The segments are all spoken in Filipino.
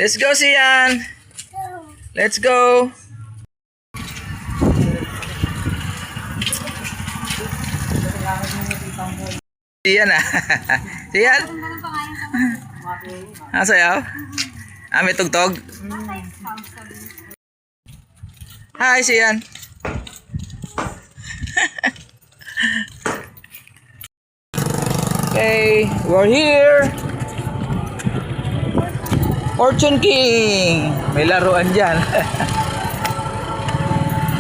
Let's go, Sian. Let's go. Sian ah. Sian. Sayaw? May tugtog? Hi, Sian. Okay, we're here. Fortune King. May laruan dyan.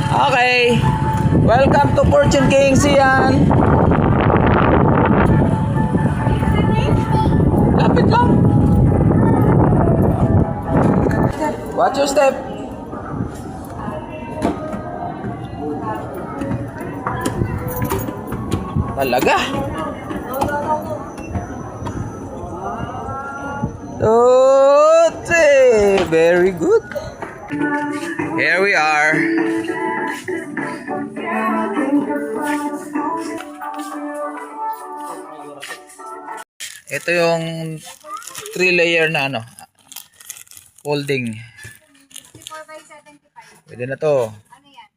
Okay. Welcome to Fortune King, Sian. Lapit lang. Watch your step. Talaga. Okay, very good. Here we are. Ito yung 3-layer na ano, folding. 54 by 75. Pwede na to. Ano yan?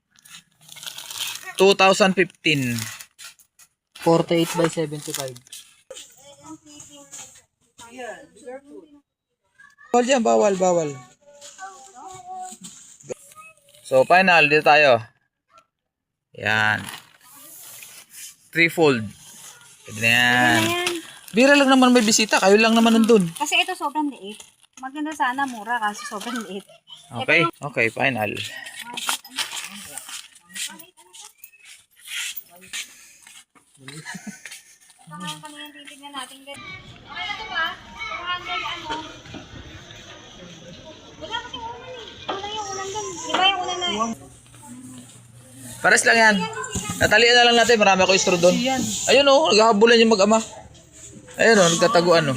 2015. 48 by 75. Bawal dyan, bawal. So, final, dito tayo. Yan. 3-fold. Pwede na yan. Bira lang naman may bisita. Kayo lang naman nandun. Kasi ito sobrang liit. Maganda sana mura kasi sobrang liit. Okay, okay, final. Ito ngayon kami yung titignan natin. Okay na ito ba? 200 ano? Wala kasi ulan eh. Wala yung ulan dun. Diba yung ulan na eh? Pares lang yan. Natalian na lang natin. Marami ako istro doon. Ayun o, naghahabulan yung mag-ama. Ayun o, nagtataguan o.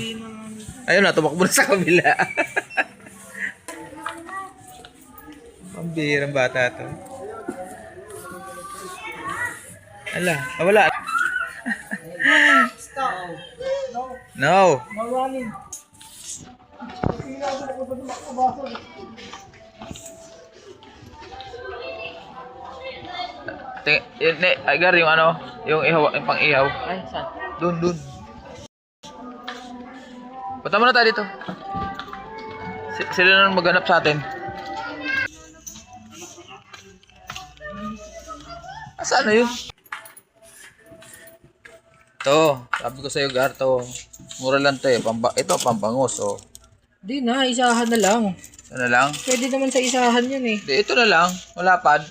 Ayun na, tumakbo na sa kabila. Pambihirang bata to. Ala, wala. No. Agar yung ano, yung ihaw, yung pang-ihaw. Ay, saan? Dun. Punta muna tayo dito. Sila na maghanap sa atin. Saan na yun? Ito, sabi ko sa'yo, Gar, to. Mura lang to eh. Ito, pampangos, oh. Di na, isahan na lang. Ito na lang. Pwede naman sa isahan yan eh. Di, ito na lang. Wala pad.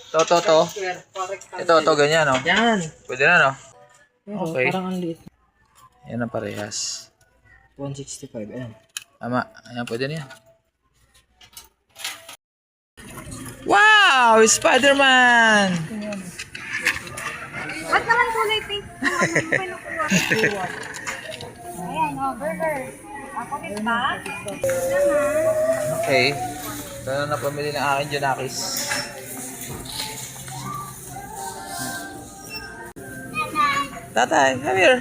To. Ito, ganyan, oh. Yan. Pwede na, no? Pero Okay. parang ang liit. Yan ang parehas. 165, ayan. Tama. Ayan, pwede na yan. Wow! Spider-Man! Ba't naman kulay pink? Ayan, oh, burger. Ako din ba? Okay. Ito na napamili ng akin Junakis. Tatay, come here.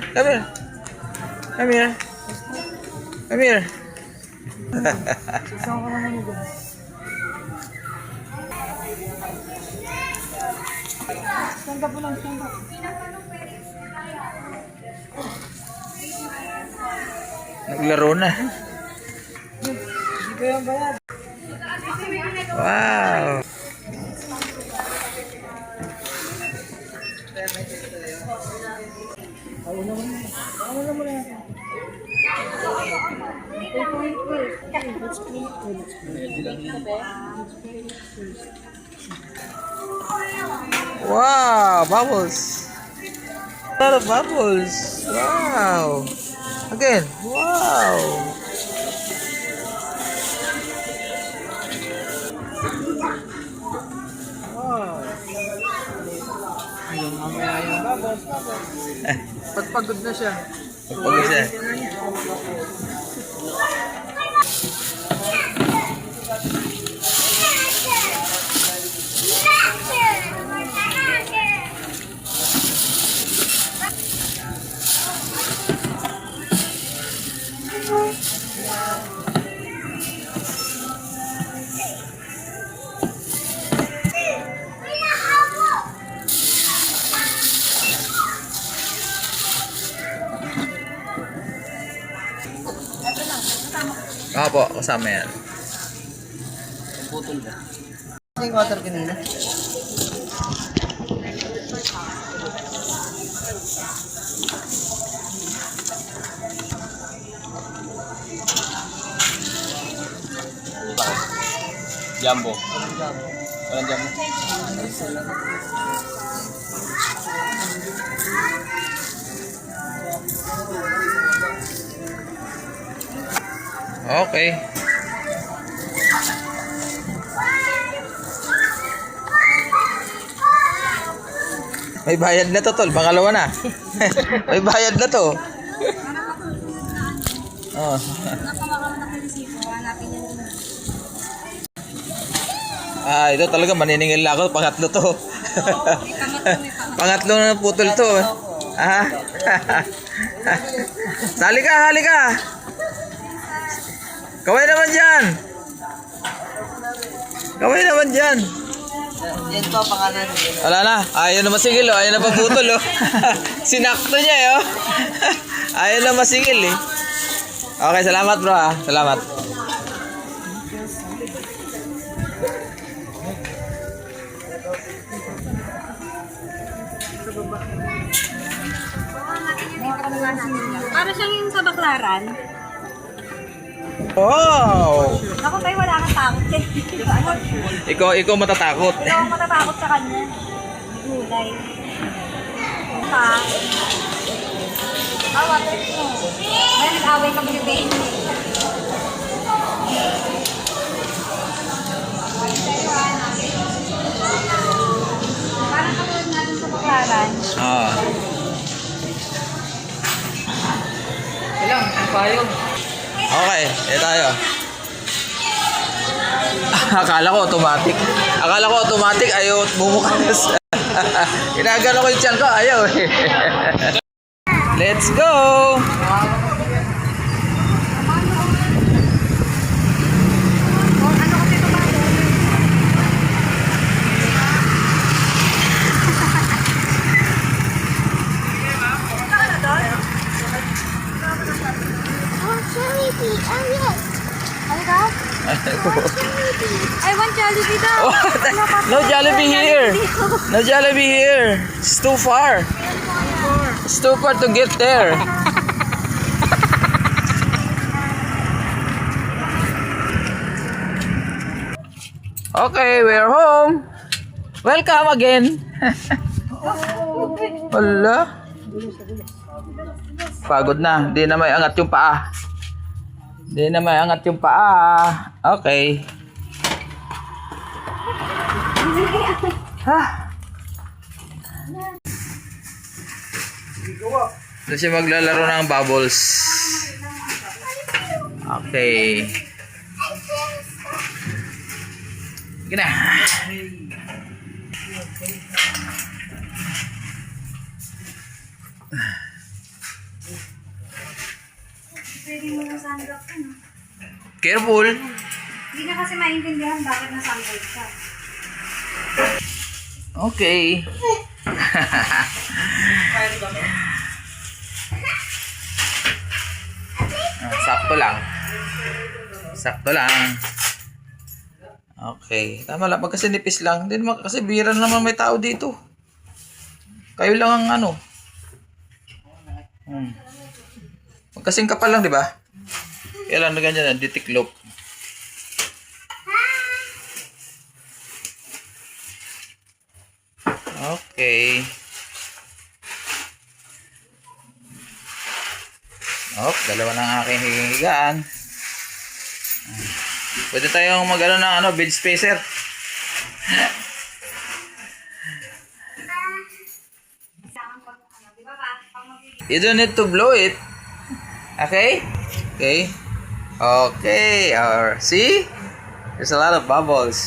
Naglaro na. Wow. Wow, bubbles. A lot of bubbles. Wow. Again. Wow. Ayun, mamaya yung babos. Pagpagod na siya. Pagpagod siya. Opo, kasama yan. Putol ba? Yung water kanina. Jumbo. Walang jumbo. Okay. May bayad na to, tol. Pangalawa na. May bayad na to. Oh. Ah, ito talaga maniningil na ako. Pangatlo to. Pangatlo na putol to. Ah. Sali ka, sali ka. Kaway naman dyan. Kaway naman dyan. Yan po pangalan. Wala na. Ayaw na masigil, oh. Ayaw na paputol, oh. Sinakto niya, eh, oh. Ayaw na masigil, eh. Okay, salamat, bro, ah. Salamat. Para siyang yung sa Baklaran. Wow! Ako tayo wala kang takot eh. Ikaw matatakot. Ikaw ang matatakot sa kanya. Gulay. Ha? Water mo. May nag-away kami ni Ben. Parang katulad natin sa Baklaran. Ah. Ilang, ang payong. Okay, ito tayo. Akala ko automatic. Ayaw bumukas. Inagano ko yung tiyan ko. Ayaw eh. Let's go! Ano kasi ito ba? Jollibee. Oh, yes. Ano daw? I want Jollibee daw. No Jollibee here. No Jollibee here. It's too far. It's too far to get there. Okay, we're home. Welcome again. Wala. Pagod na. Hindi na may angat yung paa. Okay. Ha. Doon siya maglalaro ng bubbles. Okay. Sige na. Pwede mo na sandok ka, no? Careful. Hindi na kasi maintindihan bakit nasandok ka. Okay. Sakto lang. Okay. Tama lang. Pag kasi nipis lang. Hindi naman kasi bira naman may tao dito. Kayo lang ang ano. Magkasing kapal lang, di ba? Kaya lang na ganyan, ditiklop. Okay. Dalawa ng aking higaan. Pwede tayong mag-ano ng bed spacer. You don't need to blow it. Okay? Okay. Okay. See? There's a lot of bubbles.